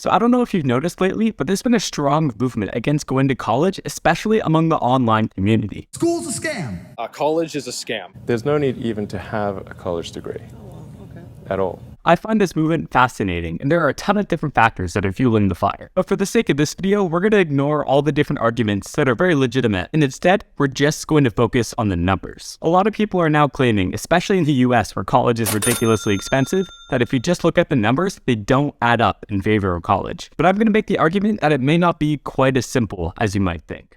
So I don't know if you've noticed lately, but there's been a strong movement against going to college, especially among the online community. School's a scam. College is a scam. There's no need even to have a college degree at all. I find this movement fascinating, and there are a ton of different factors that are fueling the fire. But for the sake of this video, we're going to ignore all the different arguments that are very legitimate, and instead, we're just going to focus on the numbers. A lot of people are now claiming, especially in the US where college is ridiculously expensive, that if you just look at the numbers, they don't add up in favor of college. But I'm going to make the argument that it may not be quite as simple as you might think.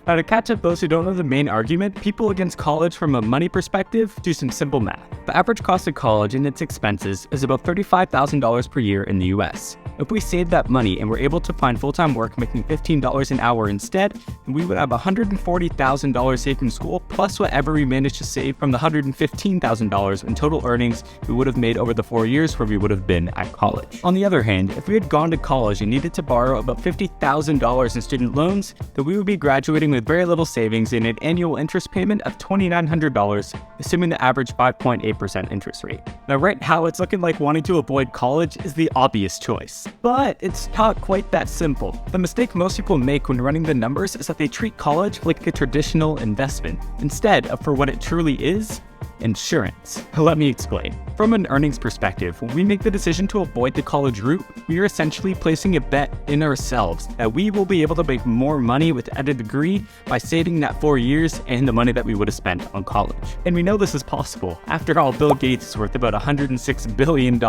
Now, to catch up those who don't know the main argument, people against college from a money perspective do some simple math. The average cost of college and its expenses is about $35,000 per year in the US. If we save that money and we're able to find full-time work making $15 an hour instead, we would have $140,000 saved from school, plus whatever we managed to save from the $115,000 in total earnings we would have made over the 4 years where we would have been at college. On the other hand, if we had gone to college and needed to borrow about $50,000 in student loans, then we would be graduating with very little savings and an annual interest payment of $2,900, assuming the average 5.8% interest rate. Now, right now, it's looking like wanting to avoid college is the obvious choice. But it's not quite that simple. The mistake most people make when running the numbers is that they treat college like a traditional investment, instead of for what it truly is, insurance. Let me explain. From an earnings perspective, when we make the decision to avoid the college route, we are essentially placing a bet in ourselves that we will be able to make more money without a degree by saving that 4 years and the money that we would have spent on college. And we know this is possible. After all, Bill Gates is worth about $106 billion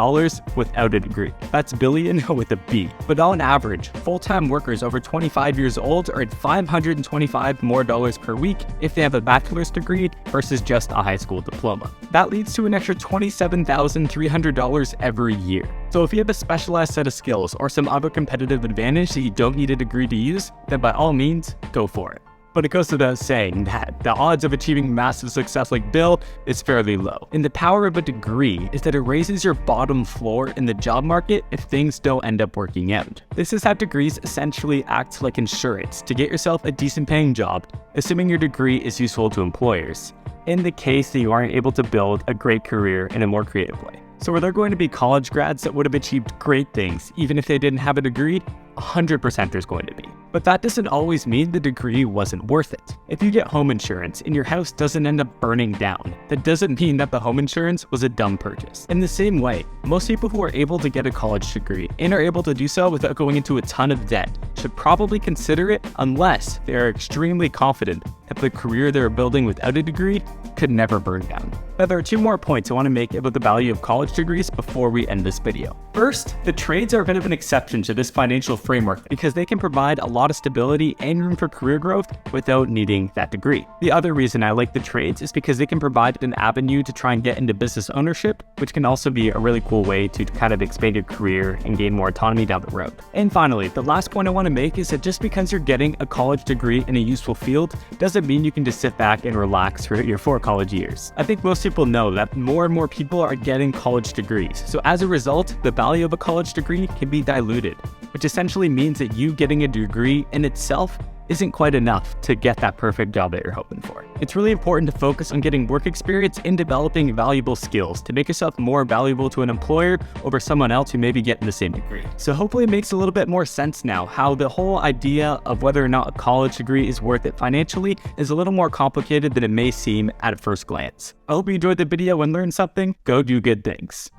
without a degree. That's billion with a B. But on average, full-time workers over 25 years old are at $525 more per week if they have a bachelor's degree versus just a high school diploma. That leads to an extra $27,300 every year. So if you have a specialized set of skills or some other competitive advantage that you don't need a degree to use, then by all means, go for it. But it goes without saying that the odds of achieving massive success like Bill is fairly low. And the power of a degree is that it raises your bottom floor in the job market if things don't end up working out. This is how degrees essentially act like insurance to get yourself a decent paying job, assuming your degree is useful to employers, in the case that you aren't able to build a great career in a more creative way. So are there going to be college grads that would have achieved great things even if they didn't have a degree? 100% there's going to be. But that doesn't always mean the degree wasn't worth it. If you get home insurance and your house doesn't end up burning down, that doesn't mean that the home insurance was a dumb purchase. In the same way, most people who are able to get a college degree and are able to do so without going into a ton of debt should probably consider it unless they are extremely confident that the career they're building without a degree could never burn down. Now, there are two more points I want to make about the value of college degrees before we end this video. First, the trades are a bit of an exception to this financial framework because they can provide a lot of stability and room for career growth without needing that degree. The other reason I like the trades is because they can provide an avenue to try and get into business ownership, which can also be a really cool way to kind of expand your career and gain more autonomy down the road. And finally, the last point I want to make is that just because you're getting a college degree in a useful field doesn't mean you can just sit back and relax for your 4 college years. I think most people know that more and more people are getting college degrees. So as a result, the value of a college degree can be diluted, which essentially means that you getting a degree in itself isn't quite enough to get that perfect job that you're hoping for. It's really important to focus on getting work experience and developing valuable skills to make yourself more valuable to an employer over someone else who may be getting the same degree. So hopefully it makes a little bit more sense now how the whole idea of whether or not a college degree is worth it financially is a little more complicated than it may seem at first glance. I hope you enjoyed the video and learned something. Go do good things.